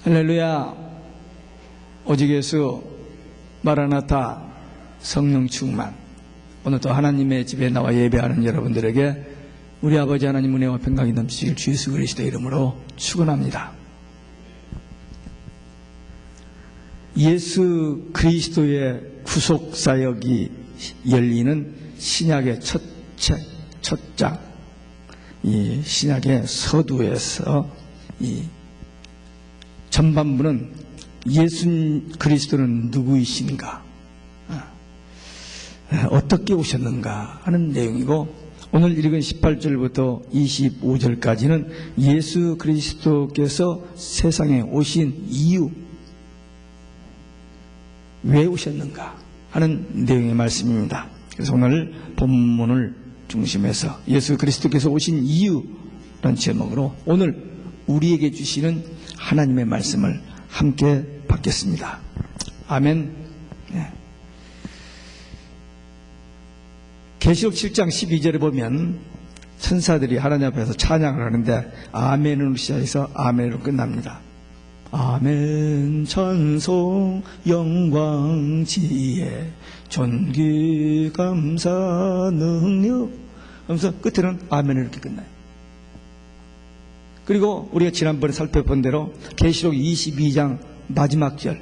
할렐루야. 오직 예수, 마라나타, 성령 충만. 오늘도 하나님의 집에 나와 예배하는 여러분들에게 우리 아버지 하나님 은혜와 평강이 넘치길 주 예수 그리스도의 이름으로 축원합니다. 예수 그리스도의 구속 사역이 열리는 신약의 첫 장, 이 신약의 서두에서 이 전반부는 예수 그리스도는 누구이신가, 어떻게 오셨는가 하는 내용이고, 오늘 읽은 18절부터 25절까지는 예수 그리스도께서 세상에 오신 이유, 왜 오셨는가 하는 내용의 말씀입니다. 그래서 오늘 본문을 중심해서 예수 그리스도께서 오신 이유라는 제목으로 오늘 우리에게 주시는 하나님의 말씀을 함께 받겠습니다. 아멘. 계시록 7장 12절에 보면 천사들이 하나님 앞에서 찬양을 하는데 아멘으로 시작해서 아멘으로 끝납니다. 아멘. 찬송 영광 지혜 존귀 감사 능력 하면서 끝에는 아멘으로 이렇게 끝나요. 그리고 우리가 지난번에 살펴본 대로 계시록 22장 마지막 절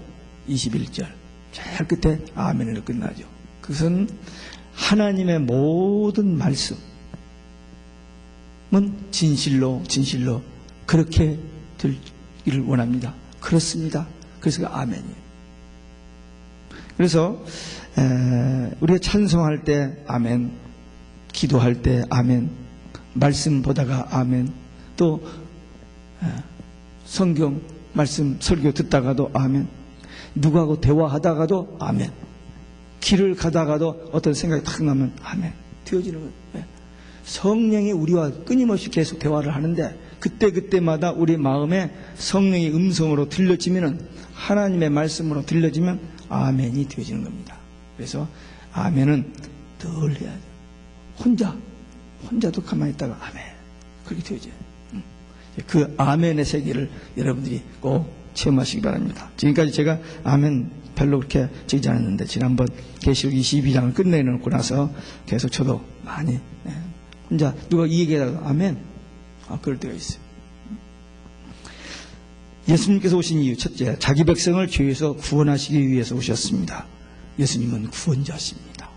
21절 제일 끝에 아멘으로 끝나죠. 그것은 하나님의 모든 말씀은 진실로 그렇게 되기를 원합니다. 그렇습니다. 그래서 아멘이에요. 그래서 우리가 찬송할 때 아멘, 기도할 때 아멘, 말씀 보다가 아멘, 또 성경 말씀 설교 듣다가도 아멘, 누구하고 대화하다가도 아멘, 길을 가다가도 어떤 생각이 탁 나면 아멘 되어지는 거예요. 성령이 우리와 끊임없이 계속 대화를 하는데 그때마다 우리 마음에 성령의 음성으로 들려지면, 하나님의 말씀으로 들려지면 아멘이 되어지는 겁니다. 그래서 아멘은 늘 해야 돼요. 혼자도 가만히 있다가 아멘 그렇게 되어져요. 그 아멘의 세계를 여러분들이 꼭 체험하시기 바랍니다. 지금까지 제가 아멘 별로 그렇게 적지 않았는데 지난번 계시록 22장을 끝내놓고 나서 계속 저도 많이 혼자 누가 이 얘기하다가 아멘 그럴 때가 있어요. 예수님께서 오신 이유, 첫째, 자기 백성을 죄에서 구원하시기 위해서 오셨습니다. 예수님은 구원자십니다.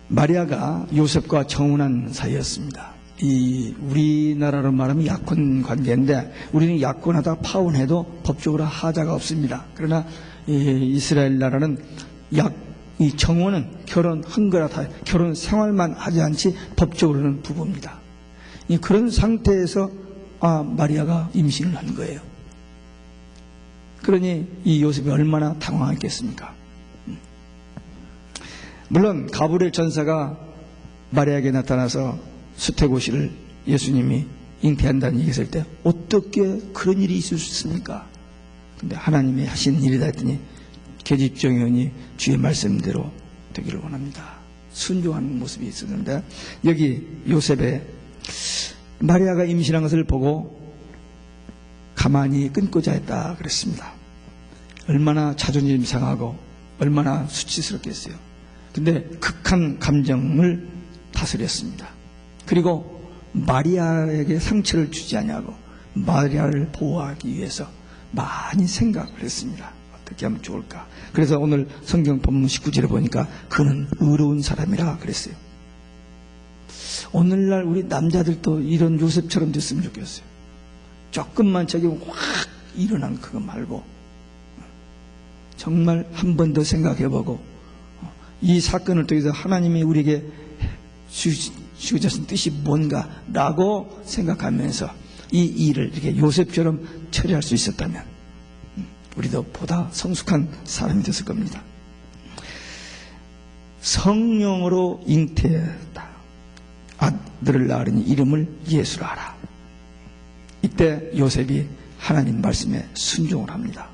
마리아가 요셉과 정혼한 사이였습니다. 이 우리나라로 말하면 약혼 관계인데 우리는 약혼하다 파혼해도 법적으로 하자가 없습니다. 그러나 이스라엘 나라는 이 정혼은 결혼한 거라 다 결혼 생활만 하지 않지 법적으로는 부부입니다. 그런 상태에서 마리아가 임신을 한 거예요. 그러니 이 요셉이 얼마나 당황했겠습니까? 물론 가브리엘 천사가 마리아에게 나타나서 수태고시를 예수님이 잉태한다는 얘기 했을 때 어떻게 그런 일이 있을 수 있습니까? 근데 하나님이 하신 일이다 했더니 계집종이오니 주의 말씀대로 되기를 원합니다. 순종하는 모습이 있었는데, 여기 요셉의 마리아가 임신한 것을 보고 가만히 끊고자 했다 그랬습니다. 얼마나 자존심 상하고 얼마나 수치스럽겠어요. 근데 극한 감정을 다스렸습니다. 그리고 마리아에게 상처를 주지 않냐고 마리아를 보호하기 위해서 많이 생각을 했습니다. 어떻게 하면 좋을까? 그래서 오늘 성경 본문 19절에 보니까 그는 의로운 사람이라 그랬어요. 오늘날 우리 남자들도 이런 요셉처럼 됐으면 좋겠어요. 조금만 저기 확 일어난 그거 말고 정말 한 번 더 생각해보고 이 사건을 통해서 하나님이 우리에게 주신 뜻이 뭔가라고 생각하면서 이 일을 이렇게 요셉처럼 처리할 수 있었다면 우리도 보다 성숙한 사람이 됐을 겁니다. 성령으로 잉태했다. 아들을 낳으니 이름을 예수라 하라. 이때 요셉이 하나님 말씀에 순종을 합니다.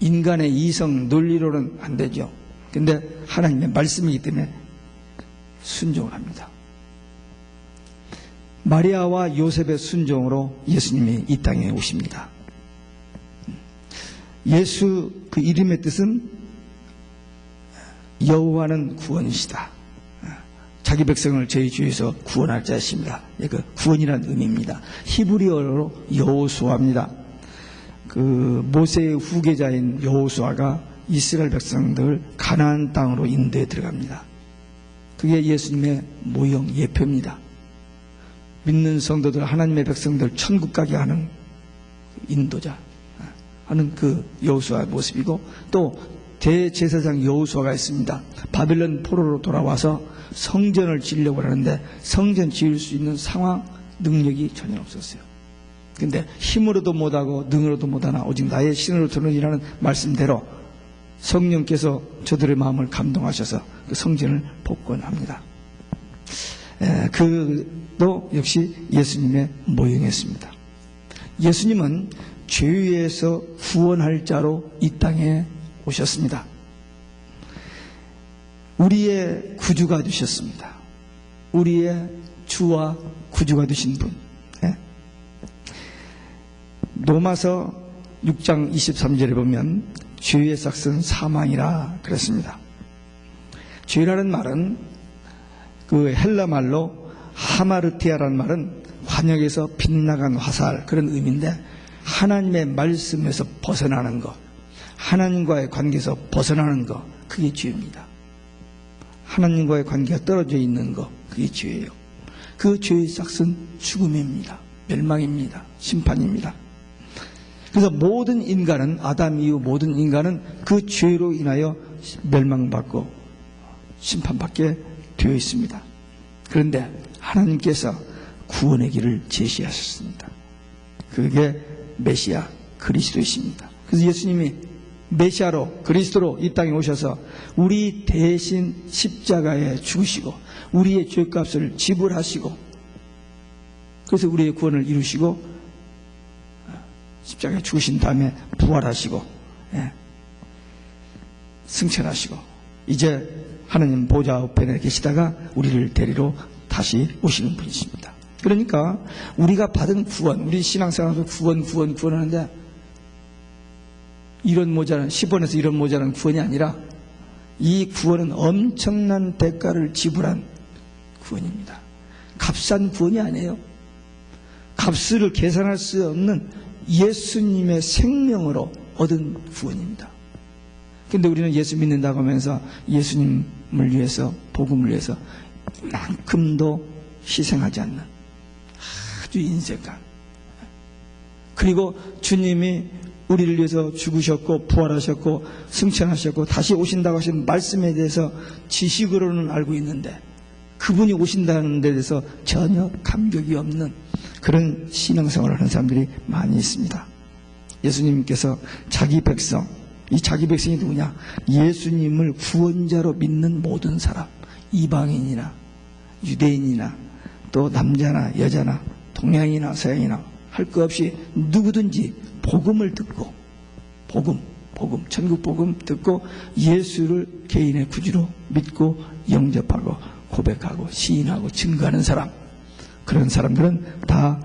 인간의 이성 논리로는 안 되죠. 근데 하나님의 말씀이기 때문에 순종을 합니다. 마리아와 요셉의 순종으로 예수님이 이 땅에 오십니다. 예수 그 이름의 뜻은 여호와는 구원이시다. 자기 백성을 저희 주에서 구원할 자이십니다. 그 구원이라는 의미입니다. 히브리어로 여호수아입니다. 그 모세의 후계자인 여호수아가 이스라엘 백성들을 가나안 땅으로 인도에 들어갑니다. 그게 예수님의 모형 예표입니다. 믿는 성도들, 하나님의 백성들 천국 가게 하는 인도자 하는 그 여호수아의 모습이고, 또 대제사장 여호수아가 있습니다. 바벨론 포로로 돌아와서 성전을 지으려고 하는데 성전 지을 수 있는 상황, 능력이 전혀 없었어요. 근데 힘으로도 못하고 능으로도 못하나 오직 나의 신으로 드러니라는 말씀대로 성령께서 저들의 마음을 감동하셔서 그 성전을 복권합니다. 그도 역시 예수님의 모형이었습니다. 예수님은 죄에서 구원할 자로 이 땅에 오셨습니다. 우리의 구주가 되셨습니다. 우리의 주와 구주가 되신 분. 로마서 6장 23절에 보면 죄의 삭은 사망이라 그랬습니다. 죄라는 말은 그 헬라 말로 하마르티아라는 말은 환역에서 빗나간 화살, 그런 의미인데, 하나님의 말씀에서 벗어나는 것, 하나님과의 관계에서 벗어나는 것, 그게 죄입니다. 하나님과의 관계가 떨어져 있는 것, 그게 죄예요. 그 죄의 삭은 죽음입니다. 멸망입니다. 심판입니다. 그래서 모든 인간은, 아담 이후 모든 인간은 그 죄로 인하여 멸망받고 심판받게 되어 있습니다. 그런데 하나님께서 구원의 길을 제시하셨습니다. 그게 메시아 그리스도이십니다. 그래서 예수님이 메시아로, 그리스도로 이 땅에 오셔서 우리 대신 십자가에 죽으시고 우리의 죄값을 지불하시고, 그래서 우리의 구원을 이루시고 십자가에 죽으신 다음에 부활하시고 승천하시고 이제 하나님 보좌 우편에 계시다가 우리를 데리러 다시 오시는 분이십니다. 그러니까 우리가 받은 구원, 우리 신앙생활에서 구원 하는데, 이런 모자란 10원에서 이런 모자란 구원이 아니라 이 구원은 엄청난 대가를 지불한 구원입니다. 값싼 구원이 아니에요. 값을 계산할 수 없는 예수님의 생명으로 얻은 구원입니다. 그런데 우리는 예수 믿는다고 하면서 예수님을 위해서, 복음을 위해서 이만큼도 희생하지 않는 아주 인색한, 그리고 주님이 우리를 위해서 죽으셨고 부활하셨고 승천하셨고 다시 오신다고 하신 말씀에 대해서 지식으로는 알고 있는데 그분이 오신다는 데 대해서 전혀 감격이 없는 그런 신앙생활을 하는 사람들이 많이 있습니다. 예수님께서 자기 백성, 이 자기 백성이 누구냐? 예수님을 구원자로 믿는 모든 사람, 이방인이나 유대인이나 또 남자나 여자나 동양이나 서양이나 할 것 없이 누구든지 복음을 듣고, 복음, 천국 복음 듣고 예수를 개인의 구주로 믿고 영접하고 고백하고 시인하고 증거하는 사람, 그런 사람들은 다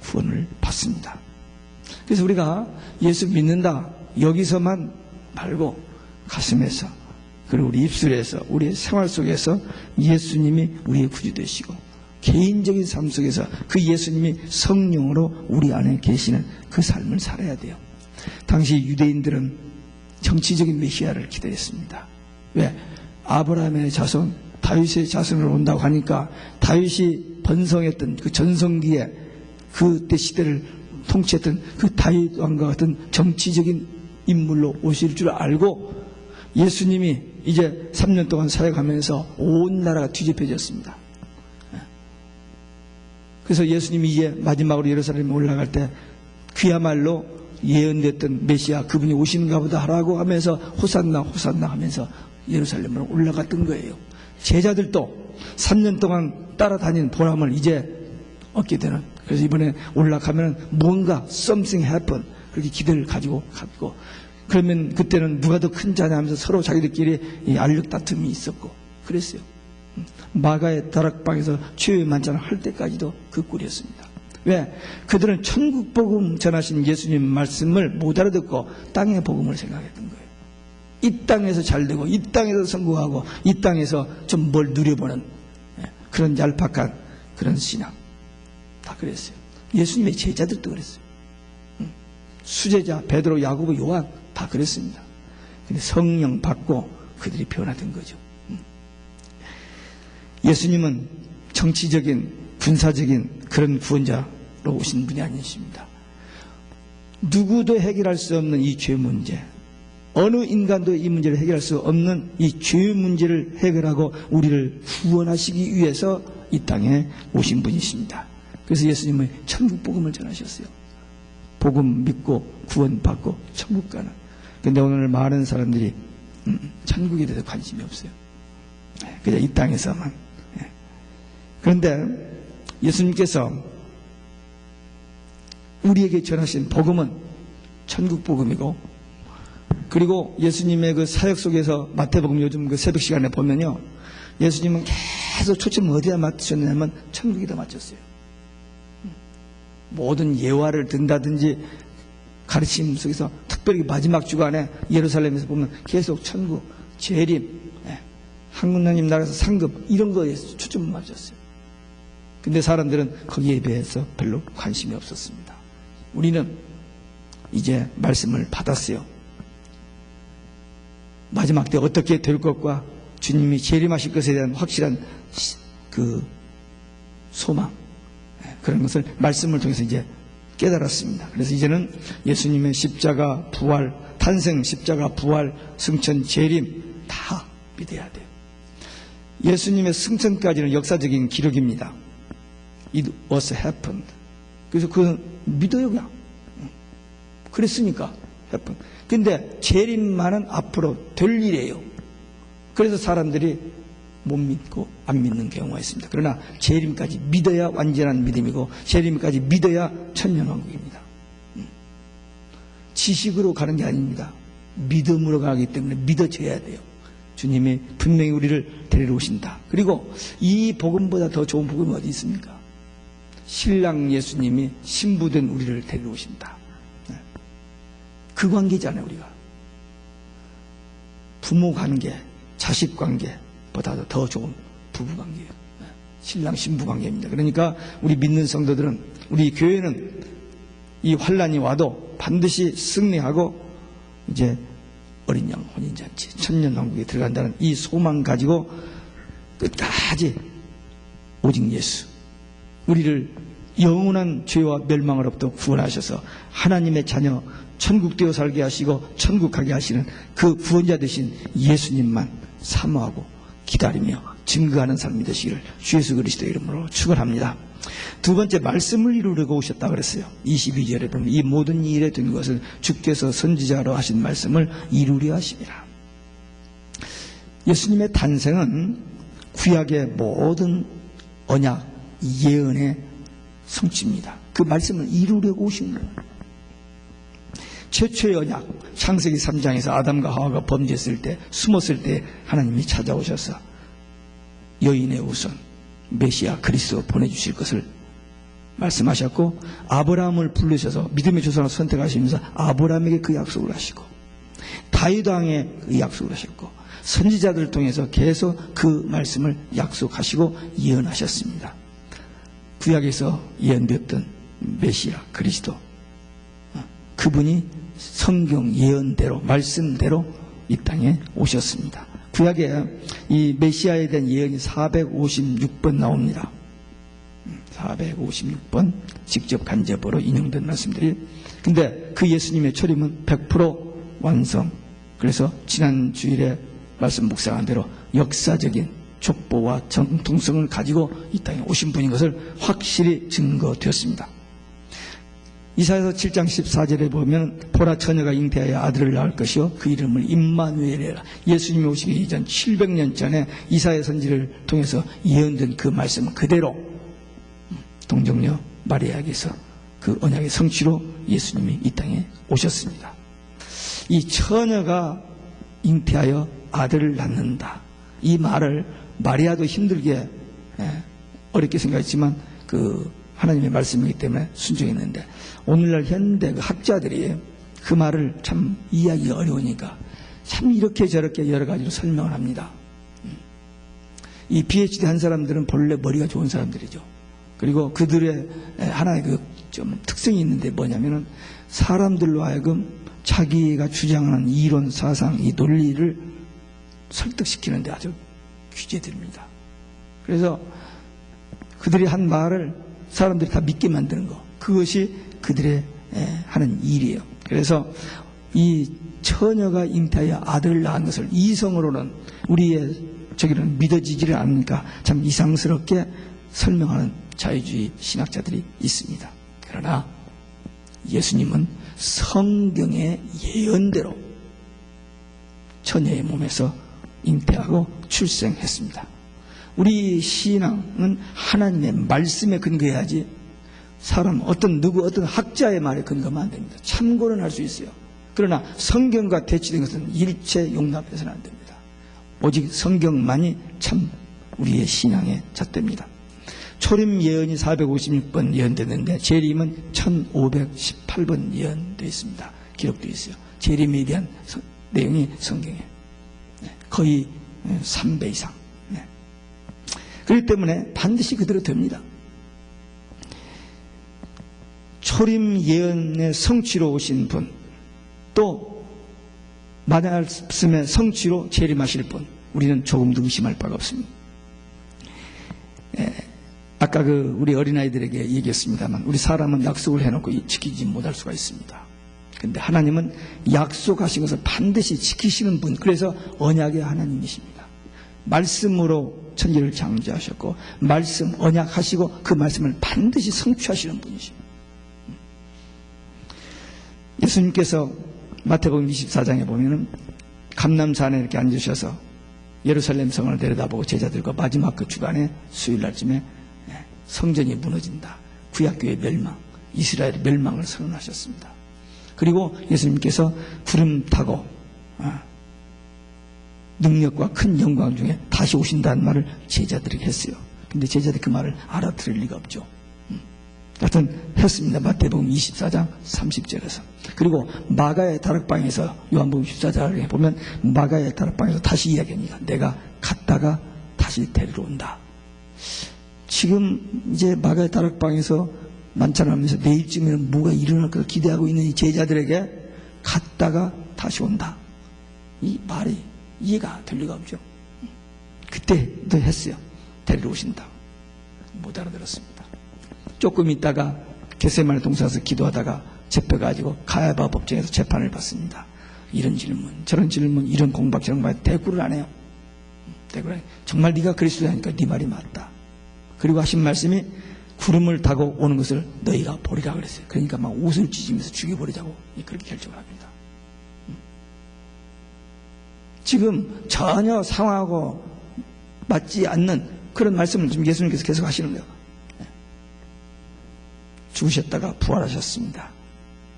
구원을 받습니다. 그래서 우리가 예수 믿는다 여기서만 말고 가슴에서, 그리고 우리 입술에서, 우리의 생활 속에서 예수님이 우리의 구주 되시고 개인적인 삶 속에서 그 예수님이 성령으로 우리 안에 계시는 그 삶을 살아야 돼요. 당시 유대인들은 정치적인 메시아를 기다렸습니다. 왜? 아브라함의 자손, 다윗의 자손으로 온다고 하니까 다윗이 번성했던 그 전성기에 그때 시대를 통치했던 그 다윗 왕과 같은 정치적인 인물로 오실 줄 알고 예수님이 이제 3년 동안 사역하면서 온 나라가 뒤집혀졌습니다. 그래서 예수님이 이제 마지막으로 예루살렘에 올라갈 때 그야말로 예언됐던 메시아, 그분이 오시는가 보다 하라고 하면서 호산나 호산나 하면서 예루살렘으로 올라갔던 거예요. 제자들도 3년 동안 따라다닌 보람을 이제 얻게 되는, 그래서 이번에 올라가면 뭔가 something happen, 그렇게 기대를 가지고 갔고, 그러면 그때는 누가 더 큰 자냐 하면서 서로 자기들끼리 이 알력 다툼이 있었고 그랬어요. 마가의 다락방에서 최후의 만찬을 할 때까지도 그 꼴이었습니다. 왜? 그들은 천국 복음 전하신 예수님 말씀을 못 알아듣고 땅의 복음을 생각했던 거예요. 이 땅에서 잘되고 이 땅에서 성공하고 이 땅에서 좀 뭘 누려보는 그런 얄팍한 그런 신앙 다 그랬어요. 예수님의 제자들도 그랬어요. 수제자 베드로, 야고보, 요한 다 그랬습니다. 근데 성령 받고 그들이 변화된 거죠. 예수님은 정치적인 군사적인 그런 구원자로 오신 분이 아니십니다. 누구도 해결할 수 없는 이 죄 문제, 어느 인간도 이 문제를 해결할 수 없는 이 죄 문제를 해결하고 우리를 구원하시기 위해서 이 땅에 오신 분이십니다. 그래서 예수님은 천국 복음을 전하셨어요. 복음 믿고 구원받고 천국 가는. 그런데 오늘 많은 사람들이 천국에 대해서 관심이 없어요. 그냥 이 땅에서만. 그런데 예수님께서 우리에게 전하신 복음은 천국 복음이고, 그리고 예수님의 그 사역 속에서 마태복음 요즘 그 새벽 시간에 보면요, 예수님은 계속 초점을 어디다 맞추셨냐면 천국에다 맞췄어요. 모든 예화를 든다든지 가르침 속에서 특별히 마지막 주간에 예루살렘에서 보면 계속 천국, 재림, 하나님 나라에서 상급 이런 거에 초점을 맞췄어요. 근데 사람들은 거기에 대해서 별로 관심이 없었습니다. 우리는 이제 말씀을 받았어요. 마지막 때 어떻게 될 것과 주님이 재림하실 것에 대한 확실한 그 소망, 그런 것을 말씀을 통해서 이제 깨달았습니다. 그래서 이제는 예수님의 십자가 부활, 탄생, 십자가 부활, 승천, 재림 다 믿어야 돼요. 예수님의 승천까지는 역사적인 기록입니다. It was happened. 그래서 그건 믿어요, 그냥. 그랬으니까 happened. 근데 재림만은 앞으로 될 일이에요. 그래서 사람들이 못 믿고 안 믿는 경우가 있습니다. 그러나 재림까지 믿어야 완전한 믿음이고, 재림까지 믿어야 천년왕국입니다. 지식으로 가는 게 아닙니다. 믿음으로 가기 때문에 믿어져야 돼요. 주님이 분명히 우리를 데리러 오신다. 그리고 이 복음보다 더 좋은 복음이 어디 있습니까? 신랑 예수님이 신부된 우리를 데리러 오신다. 그 관계잖아요. 우리가 부모 관계, 자식 관계보다도 더 좋은 부부 관계예요. 신랑 신부 관계입니다. 그러니까 우리 믿는 성도들은, 우리 교회는 이 환란이 와도 반드시 승리하고 이제 어린 양 혼인잔치 천년왕국에 들어간다는 이 소망 가지고 끝까지 오직 예수, 우리를 영원한 죄와 멸망으로부터 구원하셔서 하나님의 자녀 천국되어 살게 하시고 천국 가게 하시는 그 구원자 되신 예수님만 사모하고 기다리며 증거하는 삶이 되시기를 주 예수 그리스도의 이름으로 축원합니다. 두 번째, 말씀을 이루려고 오셨다 그랬어요. 22절에 보면 이 모든 일에 된 것은 주께서 선지자로 하신 말씀을 이루려 하심이라. 예수님의 탄생은 구약의 모든 언약, 예언의 성취입니다. 그 말씀을 이루려고 오신 거예요. 최초의 언약, 창세기 3장에서 아담과 하와가 범죄했을 때, 숨었을 때 하나님이 찾아오셔서 여인의 우선 메시아 그리스도 보내주실 것을 말씀하셨고, 아브라함을 부르셔서 믿음의 조상을 선택하시면서 아브라함에게 그 약속을 하시고, 다윗 왕에 그 약속을 하셨고, 선지자들을 통해서 계속 그 말씀을 약속하시고 예언하셨습니다. 구약에서 예언되었던 메시아 그리스도, 그분이 성경 예언대로, 말씀대로 이 땅에 오셨습니다. 구약에 이 메시아에 대한 예언이 456번 나옵니다. 456번 직접 간접으로 인용된 말씀들이. 근데 그 예수님의 초림은 100% 완성. 그래서 지난 주일에 말씀 묵상한 대로 역사적인 족보와 정통성을 가지고 이 땅에 오신 분인 것을 확실히 증거되었습니다. 이사야서 7장 14절에 보면 보라 처녀가 잉태하여 아들을 낳을 것이요 그 이름을 임마누엘이라. 예수님이 오시기 이전 700년 전에 이사야 선지를 통해서 예언된 그 말씀은 그대로 동정녀 마리아에게서 그 언약의 성취로 예수님이 이 땅에 오셨습니다. 이 처녀가 잉태하여 아들을 낳는다, 이 말을 마리아도 힘들게 어렵게 생각했지만 하나님의 말씀이기 때문에 순종했는데, 오늘날 현대 학자들이 그 말을 참 이해하기가 어려우니까 참 이렇게 저렇게 여러 가지로 설명을 합니다. 이 PhD 한 사람들은 본래 머리가 좋은 사람들이죠. 그리고 그들의 하나의 좀 특성이 있는데 뭐냐면은 사람들로 하여금 자기가 주장하는 이론, 사상, 이 논리를 설득시키는데 아주 귀재들입니다. 그래서 그들이 한 말을 사람들이 다 믿게 만드는 거, 그것이 그들의 하는 일이에요. 그래서 이 처녀가 잉태하여 아들을 낳은 것을 이성으로는 우리의 저기는 믿어지지를 않으니까 참 이상스럽게 설명하는 자유주의 신학자들이 있습니다. 그러나 예수님은 성경의 예언대로 처녀의 몸에서 잉태하고 출생했습니다. 우리 신앙은 하나님의 말씀에 근거해야지 사람 어떤 학자의 말에 근거하면 안 됩니다. 참고는 할 수 있어요. 그러나 성경과 대치된 것은 일체 용납해서는 안 됩니다. 오직 성경만이 참 우리의 신앙의 잣대입니다. 초림 예언이 456번 예언됐는데 재림은 1518번 예언되어 있습니다. 기록되어 있어요. 재림에 대한 내용이 성경에 거의 3배 이상. 그렇기 때문에 반드시 그대로 됩니다. 초림 예언의 성취로 오신 분, 또 말씀의 성취로 재림하실 분, 우리는 조금도 의심할 바가 없습니다. 아까 우리 어린아이들에게 얘기했습니다만, 우리 사람은 약속을 해놓고 지키지 못할 수가 있습니다. 그런데 하나님은 약속하신 것을 반드시 지키시는 분, 그래서 언약의 하나님이십니다. 말씀으로 천지를 창조하셨고 말씀 언약하시고 그 말씀을 반드시 성취하시는 분이십니다. 예수님께서 마태복음 24장에 보면은 감람산에 이렇게 앉으셔서 예루살렘 성을 내려다보고 제자들과 마지막 그 주간에 수요일날쯤에 성전이 무너진다, 구약교의 멸망, 이스라엘의 멸망을 선언하셨습니다. 그리고 예수님께서 구름 타고 능력과 큰 영광 중에 다시 오신다는 말을 제자들에게 했어요. 근데 제자들이 그 말을 알아들을 리가 없죠. 하여튼 했습니다. 마태복음 24장 30절에서. 그리고 마가의 다락방에서 요한복음 14장에 보면 마가의 다락방에서 다시 이야기합니다. 내가 갔다가 다시 데리러 온다. 지금 이제 마가의 다락방에서 만찬하면서 내일쯤에는 뭐가 일어날 것을 기대하고 있는 이 제자들에게 갔다가 다시 온다, 이 말이 이해가 될 리가 없죠. 그때도 했어요. 데리러 오신다. 못 알아들었습니다. 조금 있다가 겟세마네 동산에서 기도하다가 잡혀가지고 가야바 법정에서 재판을 받습니다. 이런 질문, 저런 질문, 이런 공박, 저런 말 대꾸를 안 해요. 대꾸를 안 해요. 정말 네가 그리스도라니까 네 말이 맞다. 그리고 하신 말씀이 구름을 타고 오는 것을 너희가 보리라 그랬어요. 그러니까 막 옷을 찢으면서 죽여버리자고 그렇게 결정을 합니다. 지금 전혀 상황하고 맞지 않는 그런 말씀을 지금 예수님께서 계속 하시는 거예요. 죽으셨다가 부활하셨습니다.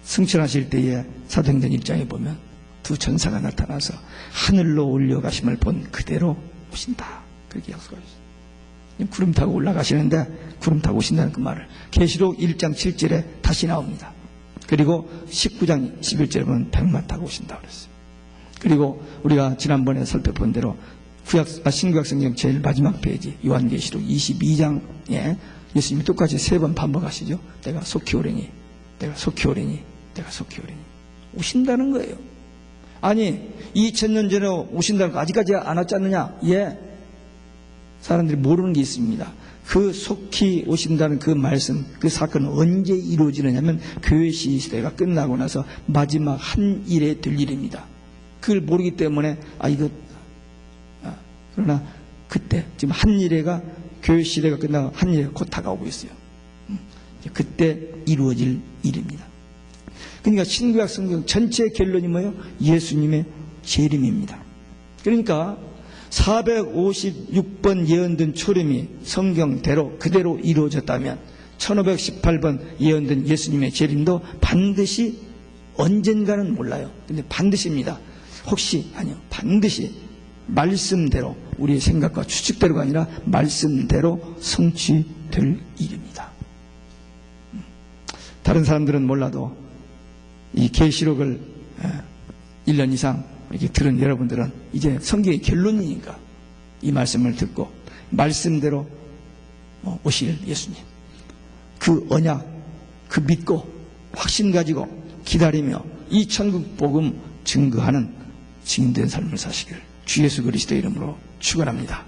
승천하실 때에 사도행전 1장에 보면 두 천사가 나타나서 하늘로 올려가심을 본 그대로 오신다, 그렇게 약속하셨어요. 구름 타고 올라가시는데 구름 타고 오신다는 그 말을 계시록 1장 7절에 다시 나옵니다. 그리고 19장 11절에 보면 백마 타고 오신다 그랬어요. 그리고 우리가 지난번에 살펴본 대로 신구약 성경 제일 마지막 페이지 요한계시록 22장에 예수님이 똑같이 3번 반복하시죠. 내가 속히 오리니, 내가 속히 오리니, 내가 속히 오리니. 오신다는 거예요. 아니 2000년 전에 오신다는 거 아직까지 안 왔지 않느냐? 예. 사람들이 모르는 게 있습니다. 그 속히 오신다는 그 말씀, 그 사건은 언제 이루어지느냐면 교회 시대가 끝나고 나서 마지막 한 일에 될 일입니다. 그걸 모르기 때문에 그러나 그때 지금 한 일회가 교회 시대가 끝나고 한 일회가 곧 다가오고 있어요. 그때 이루어질 일입니다. 그러니까 신구약 성경 전체의 결론이 뭐예요? 예수님의 재림입니다. 그러니까 456번 예언된 초림이 성경대로 그대로 이루어졌다면 1518번 예언된 예수님의 재림도 반드시, 언젠가는 몰라요. 근데 반드시입니다. 혹시, 아니요, 반드시 말씀대로, 우리의 생각과 추측대로가 아니라 말씀대로 성취될 일입니다. 다른 사람들은 몰라도 이 계시록을 1년 이상 이렇게 들은 여러분들은 이제 성경의 결론이니까 이 말씀을 듣고 말씀대로 오실 예수님, 그 언약, 그 믿고 확신 가지고 기다리며 이 천국 복음 증거하는 증인된 삶을 사시기를 주 예수 그리스도의 이름으로 축원합니다.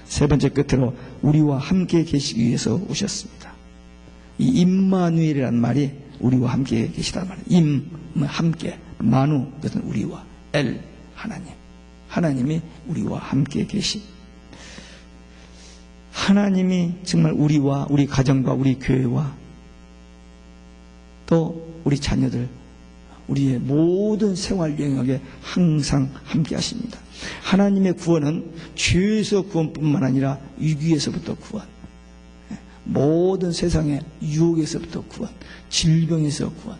세 번째 끝으로 우리와 함께 계시기 위해서 오셨습니다. 이 임마누엘이라는 말이 우리와 함께 계시다는 말이에요. 임은 함께, 마누 그것은 우리와, 엘 하나님, 하나님이 우리와 함께 계신, 하나님이 정말 우리와 우리 가정과 우리 교회와 또 우리 자녀들, 우리의 모든 생활 영역에 항상 함께 하십니다. 하나님의 구원은 죄에서 구원뿐만 아니라 위기에서부터 구원, 모든 세상의 유혹에서부터 구원, 질병에서 구원,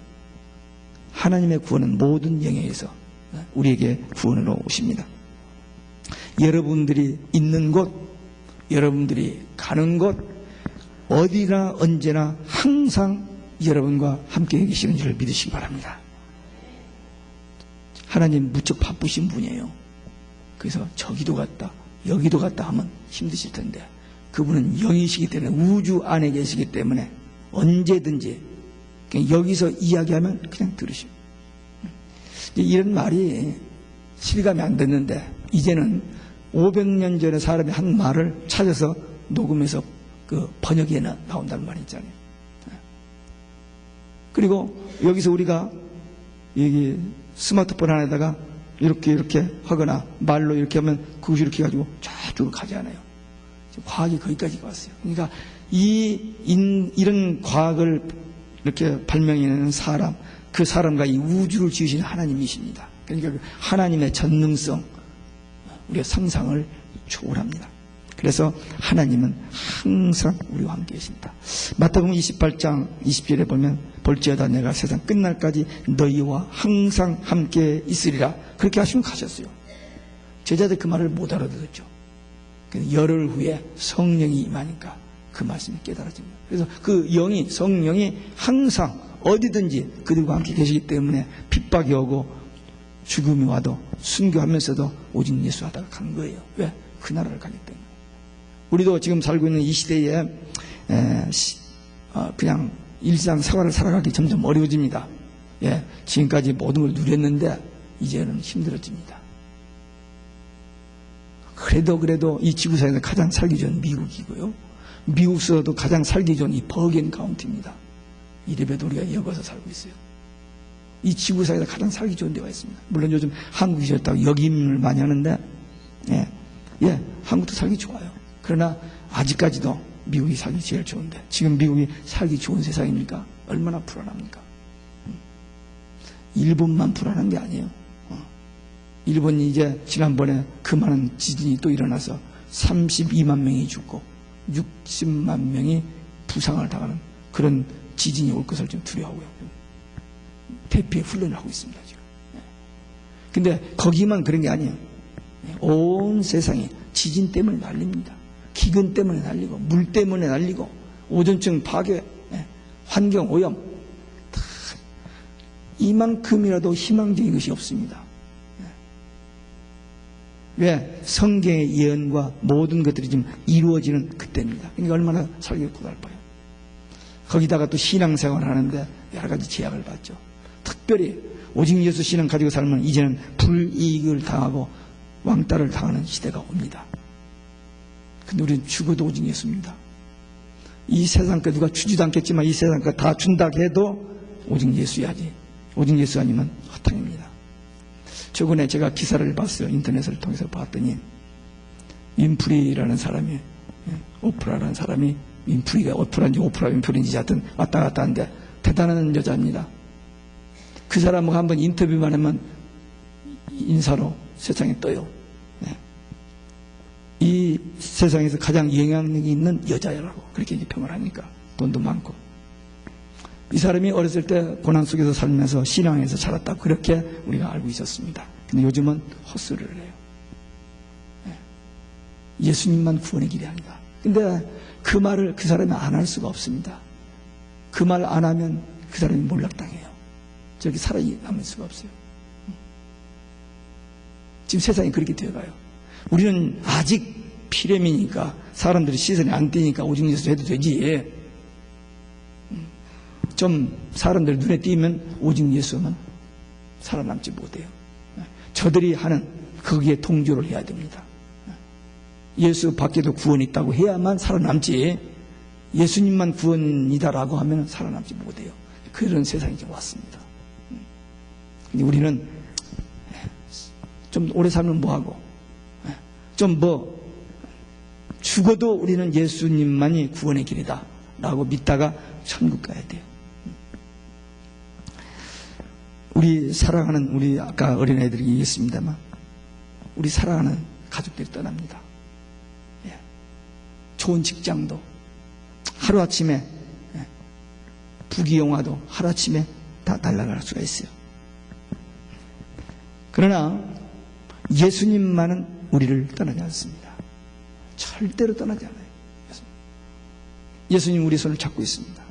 하나님의 구원은 모든 영역에서 우리에게 구원으로 오십니다. 여러분들이 있는 곳, 여러분들이 가는 곳, 어디나 언제나 항상 여러분과 함께 계시는 줄을 믿으시기 바랍니다. 하나님 무척 바쁘신 분이에요. 그래서 저기도 갔다 여기도 갔다 하면 힘드실 텐데 그분은 영이시기 때문에, 우주 안에 계시기 때문에 언제든지 그냥 여기서 이야기하면 그냥 들으시고, 이런 말이 실감이 안 됐는데 이제는 500년 전에 사람이 한 말을 찾아서 녹음해서 그 번역에 나온다는 말이 있잖아요. 그리고 여기서 우리가 여기 스마트폰 안에다가 이렇게 하거나 말로 이렇게 하면 그것이 이렇게 가지고 저쪽으로 가지 않아요. 과학이 거기까지 왔어요. 그러니까 이런 과학을 이렇게 발명해내는 사람, 그 사람과 이 우주를 지으신 하나님이십니다. 그러니까 그 하나님의 전능성, 우리의 상상을 초월합니다. 그래서 하나님은 항상 우리와 함께 계십니다. 마태복음 28장 20절에 보면 볼지어다 내가 세상 끝날까지 너희와 항상 함께 있으리라 그렇게 하시면 가셨어요. 제자들 그 말을 못 알아들었죠. 열흘 후에 성령이 임하니까 그 말씀이 깨달아집니다. 그래서 그 영이, 성령이 항상 어디든지 그들과 함께 계시기 때문에 핍박이 오고 죽음이 와도 순교하면서도 오직 예수 하다가 간 거예요. 왜? 그 나라를 가기 때문에. 우리도 지금 살고 있는 이 시대에 그냥 일상생활을 살아가기 점점 어려워집니다. 예, 지금까지 모든 걸 누렸는데 이제는 힘들어집니다. 그래도 이 지구상에서 가장 살기 좋은 미국이고요. 미국에서도 가장 살기 좋은 이 버겐 카운티입니다. 이래봬도 우리가 여기서 살고 있어요. 이 지구상에서 가장 살기 좋은 데가 있습니다. 물론 요즘 한국이 좋다고 역임을 많이 하는데 한국도 살기 좋아요. 그러나 아직까지도 미국이 살기 제일 좋은데, 지금 미국이 살기 좋은 세상입니까? 얼마나 불안합니까? 일본만 불안한 게 아니에요. 일본이 이제 지난번에 그 많은 지진이 또 일어나서 32만 명이 죽고 60만 명이 부상을 당하는 그런 지진이 올 것을 좀 두려워하고요. 대피의 훈련을 하고 있습니다, 지금. 근데 거기만 그런 게 아니에요. 온 세상이 지진 때문에 난립니다. 기근 때문에 난리고, 물 때문에 난리고, 오존층 파괴, 환경 오염, 다 이만큼이라도 희망적인 것이 없습니다. 왜? 성경의 예언과 모든 것들이 지금 이루어지는 그때입니다. 그러니까 얼마나 살기가 고달파요. 거기다가 또 신앙생활을 하는데 여러 가지 제약을 받죠. 특별히 오직 예수 신앙 가지고 살면 이제는 불이익을 당하고 왕따를 당하는 시대가 옵니다. 근데 우리는 죽어도 오직 예수입니다. 이 세상 거 누가 주지도 않겠지만 이 세상 거 다 준다 해도 오직 예수야지. 오직 예수 아니면 허탕입니다. 저번에 제가 기사를 봤어요. 인터넷을 통해서 봤더니 윈프리라는 사람이, 오프라라는 사람이, 윈프리가 오프라인지 오프라 윈프리인지 하여튼 왔다 갔다 하는데 대단한 여자입니다. 그 사람하고 한번 인터뷰만 하면 인사로 세상에 떠요. 이 세상에서 가장 영향력이 있는 여자라고 그렇게 평을 하니까, 돈도 많고. 이 사람이 어렸을 때 고난 속에서 살면서 신앙에서 자랐다고 그렇게 우리가 알고 있었습니다. 근데 요즘은 헛소리를 해요. 예수님만 구원의 길이 아니다. 근데 그 말을 그 사람이 안 할 수가 없습니다. 그 말 안 하면 그 사람이 몰락당해요. 저기 살아남을 수가 없어요. 지금 세상이 그렇게 되어가요. 우리는 아직 피렘이니까 사람들이 시선이 안 띄니까 오직 예수 해도 되지. 좀 사람들 눈에 띄면 오직 예수는 살아남지 못해요. 저들이 하는 거기에 동조를 해야 됩니다. 예수 밖에도 구원이 있다고 해야만 살아남지, 예수님만 구원이다라고 하면 살아남지 못해요. 그런 세상이 지금 왔습니다. 근데 우리는 좀 오래 살면 뭐하고, 좀 죽어도 우리는 예수님만이 구원의 길이다 라고 믿다가 천국 가야 돼요. 우리 사랑하는, 우리 아까 어린아이들이 얘기했습니다만, 우리 사랑하는 가족들이 떠납니다. 좋은 직장도 하루아침에, 부귀영화도 하루아침에 다 날아갈 수가 있어요. 그러나 예수님만은 우리를 떠나지 않습니다. 절대로 떠나지 않아요. 예수님 우리 손을 잡고 있습니다.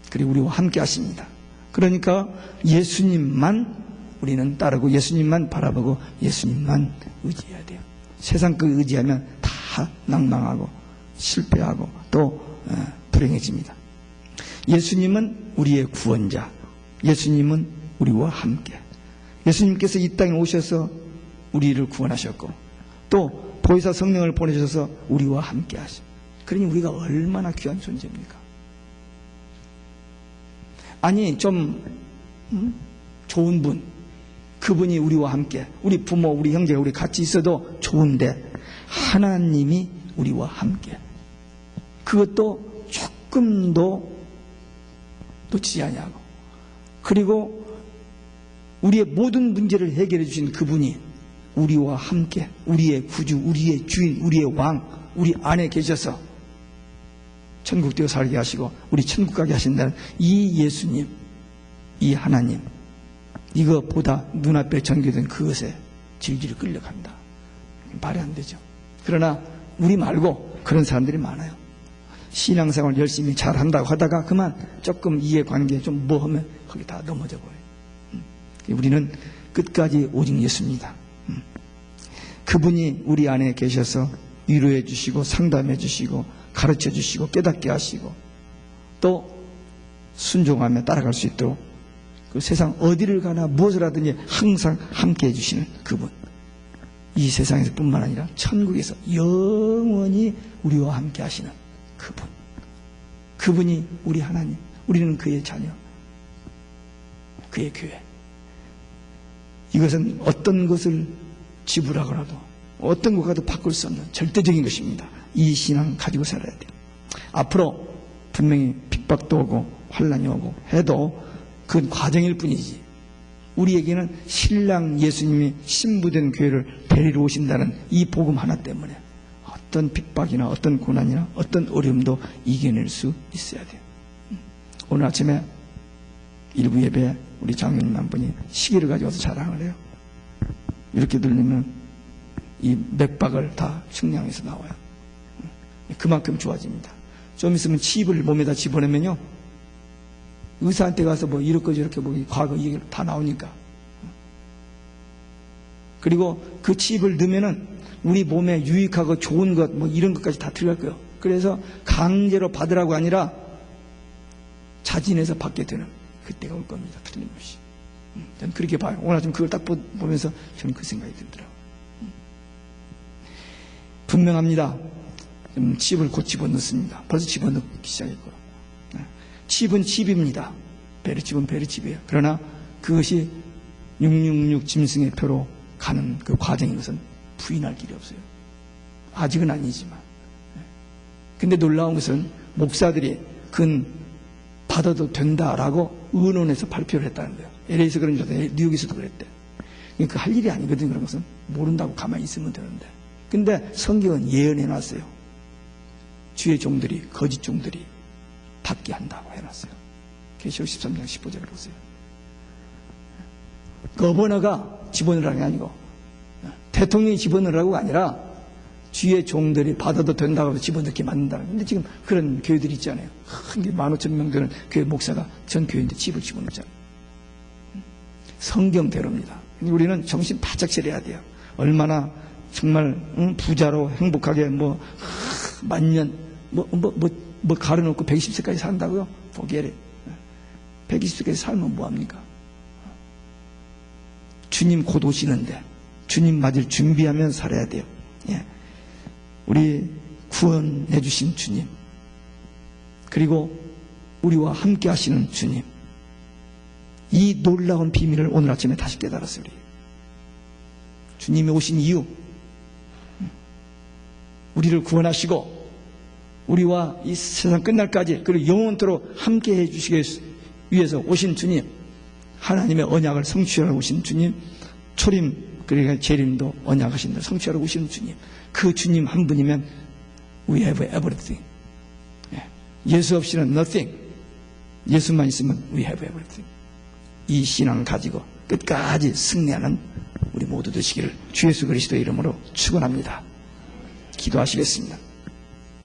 그리고 우리와 함께 하십니다. 그러니까 예수님만 우리는 따르고 예수님만 바라보고 예수님만 의지해야 돼요. 세상 그 의지하면 다 낭망하고 실패하고 또 불행해집니다. 예수님은 우리의 구원자, 예수님은 우리와 함께, 예수님께서 이 땅에 오셔서 우리를 구원하셨고 또 보혜사 성령을 보내셔서 우리와 함께 하시고, 그러니 우리가 얼마나 귀한 존재입니까? 아니 좀 좋은 분, 그분이 우리와 함께, 우리 부모, 우리 형제가 우리 같이 있어도 좋은데 하나님이 우리와 함께, 그것도 조금도 놓치지 아니하고, 그리고 우리의 모든 문제를 해결해 주신 그분이 우리와 함께 우리의 구주, 우리의 주인, 우리의 왕, 우리 안에 계셔서 천국 되어 살게 하시고 우리 천국 가게 하신다는 이 예수님, 이 하나님, 이거보다 눈앞에 전개된 그것에 질질 끌려간다. 말이 안 되죠. 그러나 우리 말고 그런 사람들이 많아요. 신앙생활 열심히 잘한다고 하다가 그만 조금 이해관계 좀 뭐 하면 거기 다 넘어져 버려요. 우리는 끝까지 오직 예수입니다. 그분이 우리 안에 계셔서 위로해 주시고 상담해 주시고 가르쳐 주시고 깨닫게 하시고 또 순종하며 따라갈 수 있도록 그 세상 어디를 가나 무엇을 하든지 항상 함께 해주시는 그분, 이 세상에서 뿐만 아니라 천국에서 영원히 우리와 함께 하시는 그분, 그분이 우리 하나님, 우리는 그의 자녀, 그의 교회. 이것은 어떤 것을 지불하거나도 어떤 것과도 바꿀 수 없는 절대적인 것입니다. 이 신앙 가지고 살아야 돼요. 앞으로 분명히 핍박도 오고 환난이 오고 해도 그건 과정일 뿐이지, 우리에게는 신랑 예수님이 신부된 교회를 데리러 오신다는 이 복음 하나 때문에 어떤 핍박이나 어떤 고난이나 어떤 어려움도 이겨낼 수 있어야 돼요. 오늘 아침에 일부 예배에 우리 장로님 한 분이 시계를 가져와서 자랑을 해요. 이렇게 들리면 이 맥박을 다 측량해서 나와요. 그만큼 좋아집니다. 좀 있으면 칩을 몸에다 집어넣으면요, 의사한테 가서 뭐 이렇게 저렇게 뭐 과거 얘기를 다 나오니까. 그리고 그 칩을 넣으면은 우리 몸에 유익하고 좋은 것 뭐 이런 것까지 다 들어갈 거예요. 그래서 강제로 받으라고 아니라 자진해서 받게 되는 그때가 올 겁니다. 틀림없이. 저는 그렇게 봐요. 오늘 아침 그걸 딱 보면서 저는 그 생각이 들더라고요. 분명합니다. 칩을 곧 집어넣습니다. 벌써 집어넣기 시작했고, 칩은 칩입니다. 베르칩은 베르칩이에요. 그러나 그것이 666 짐승의 표로 가는 그 과정인 것은 부인할 길이 없어요. 아직은 아니지만. 근데 놀라운 것은 목사들이 그건 받아도 된다라고 의논해서 발표를 했다는 거예요. LA에서 그런 줄 알았는데 뉴욕에서도 그랬대. 그러니까 할 일이 아니거든. 그런 것은 모른다고 가만히 있으면 되는데. 근데 성경은 예언해놨어요. 주의 종들이, 거짓 종들이 받게 한다고 해놨어요. 계시록 13장 15절을 보세요. 거버너가 집어넣으라는 게 아니고, 대통령이 집어넣으라고가 아니라 주의 종들이 받아도 된다고 해서 집어넣게 만든다는. 근데 지금 그런 교회들이 있잖아요. 한 개 15,000명 되는 교회 목사가 전 교회인데 집을 집어넣잖아요. 성경대로입니다. 우리는 정신 바짝 차려야 돼요. 얼마나 정말 부자로 행복하게 만년 가려놓고 120세까지 산다고요? 포기해. 120세까지 살면 뭐합니까? 주님 곧 오시는데 주님 맞을 준비하면 살아야 돼요. 예. 우리 구원해 주신 주님, 그리고 우리와 함께 하시는 주님, 이 놀라운 비밀을 오늘 아침에 다시 깨달았어요. 우리 주님이 오신 이유, 우리를 구원하시고 우리와 이 세상 끝날까지 그리고 영원토록 함께 해주시기 위해서 오신 주님, 하나님의 언약을 성취하러 오신 주님, 초림 그러니까 재림도 언약하신 데 성취하러 오시는 주님, 그 주님 한 분이면 we have everything. 예수 없이는 nothing. 예수만 있으면 we have everything. 이 신앙을 가지고 끝까지 승리하는 우리 모두 되시기를 주 예수 그리스도의 이름으로 축원합니다. 기도하시겠습니다.